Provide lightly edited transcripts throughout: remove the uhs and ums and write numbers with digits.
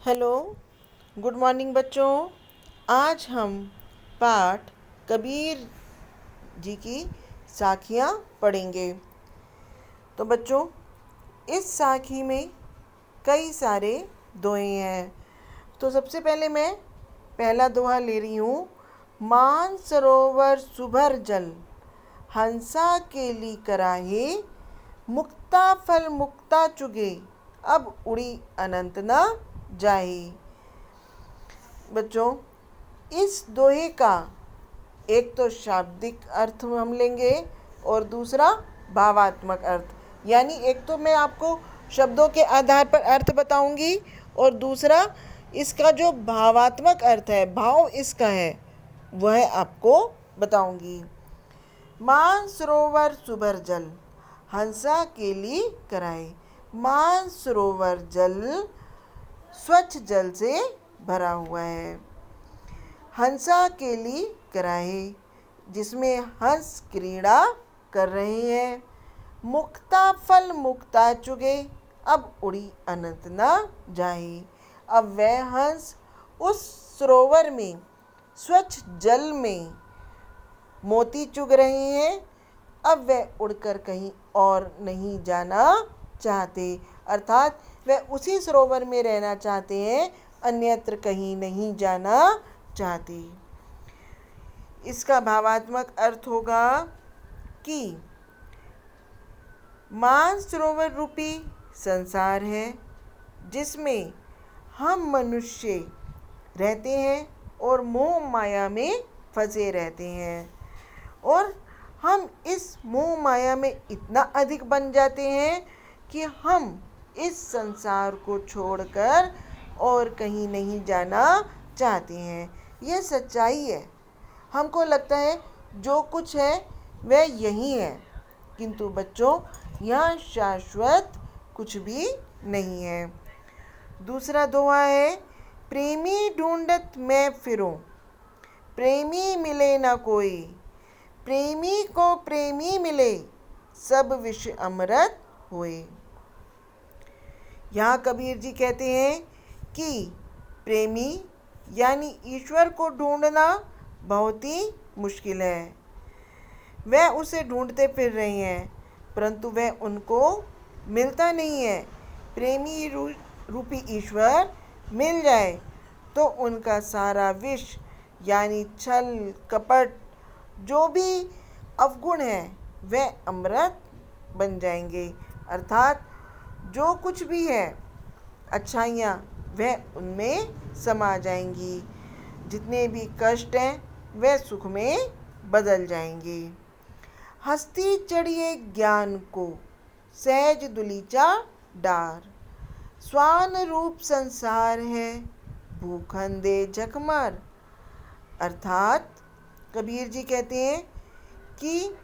Hello, good morning बच्चों। आज हम पाठ कबीर जी की साखियाँ पढ़ेंगे। तो बच्चों, इस साखी में कई सारे दोहे हैं। तो सबसे पहले मैं पहला दोहा ले रही हूँ। मान सरोवर सुभर जल, हंसा केली कराहे, मुक्ता फल मुक्ता चुगे, अब उड़ी अनंत न जाहे। बच्चों, इस दोहे का एक तो शाब्दिक अर्थ हम लेंगे और दूसरा भावात्मक अर्थ। यानी एक तो मैं आपको शब्दों के आधार पर अर्थ बताऊंगी और दूसरा इसका जो भावात्मक अर्थ है, भाव इसका है, वह आपको बताऊंगी। मान सरोवर सुभर जल, हंसा केली कराए। मान सरोवर जल स्वच्छ जल से भरा हुआ है। हंसा केली कराहे, जिसमें हंस क्रीड़ा कर रहे हैं। मुक्ता फल मुक्ता चुगे, अब उड़ी अनंत न जाए। अब वह हंस उस सरोवर में, स्वच्छ जल में मोती चुग रहे हैं। अब वह उड़कर कहीं और नहीं जाना चाहते, अर्थात वह उसी सरोवर में रहना चाहते हैं, अन्यत्र कहीं नहीं जाना चाहते। इसका भावात्मक अर्थ होगा कि मानसरोवर रूपी संसार है, जिसमें हम मनुष्य रहते हैं और मोह माया में फंसे रहते हैं। और हम इस मोह माया में इतना अधिक बन जाते हैं कि हम इस संसार को छोड़कर और कहीं नहीं जाना चाहते हैं। यह सच्चाई है। हमको लगता है जो कुछ है वह यही है, किंतु बच्चों, यह शाश्वत कुछ भी नहीं है। दूसरा दोहा है। प्रेमी ढूंढत मैं फिरूं, प्रेमी मिले ना कोई। प्रेमी को प्रेमी मिले, सब विष अमृत होए। यहाँ कबीर जी कहते हैं कि प्रेमी यानी ईश्वर को ढूंढना बहुत ही मुश्किल है। वह उसे ढूंढते फिर रहे हैं, परंतु वह उनको मिलता नहीं है। प्रेमी रूपी ईश्वर मिल जाए तो उनका सारा विष यानी छल कपट जो भी अवगुण है वह अमृत बन जाएंगे, अर्थात जो कुछ भी है अच्छाइयाँ वह उनमें समा जाएंगी। जितने भी कष्ट हैं वह सुख में बदल जाएंगे। हस्ती चढ़िए ज्ञान को, सहज दुलीचा डार। स्वान रूप संसार है, भूखन दे झकमार। अर्थात कबीर जी कहते हैं कि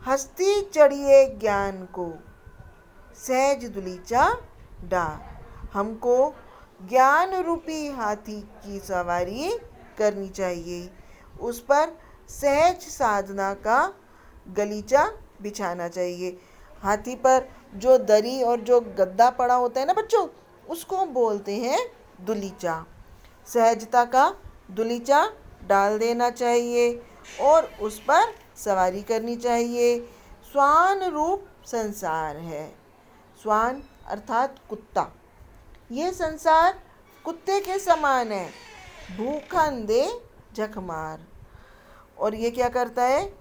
हस्ती चढ़िए ज्ञान को, सहज दुलीचा डार। हमको ज्ञान रूपी हाथी की सवारी करनी चाहिए। उस पर सहज साधना का गलीचा बिछाना चाहिए। हाथी पर जो दरी और जो गद्दा पड़ा होता है ना बच्चों, उसको बोलते हैं दुलीचा। सहजता का दुलीचा डाल देना चाहिए और उस पर सवारी करनी चाहिए। स्वान रूप संसार है। स्वान अर्थात कुत्ता। ये संसार कुत्ते के समान है। भूखन दे झक मार। और ये क्या करता है?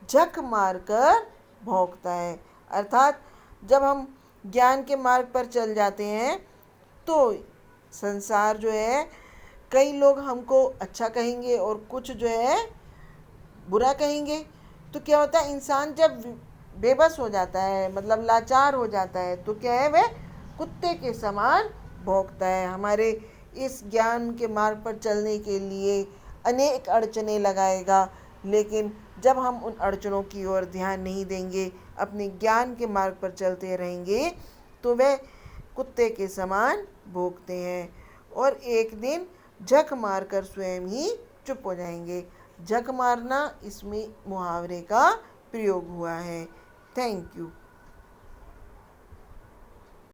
झक मार कर भौंकता है। अर्थात जब हम ज्ञान के मार्ग पर चल जाते हैं तो संसार जो है, कई लोग हमको अच्छा कहेंगे और कुछ जो है बुरा कहेंगे। तो क्या होता है, इंसान जब बेबस हो जाता है, मतलब लाचार हो जाता है, तो क्या है, वह कुत्ते के समान भौंकता है। हमारे इस ज्ञान के मार्ग पर चलने के लिए अनेक अड़चने लगाएगा, लेकिन जब हम उन अड़चनों की ओर ध्यान नहीं देंगे, अपने ज्ञान के मार्ग पर चलते रहेंगे, तो वह कुत्ते के समान भौंकते हैं और एक दिन झक मारकर स्वयं ही चुप हो जाएंगे। झक मारना इसमें मुहावरे का प्रयोग हुआ है। Thank you.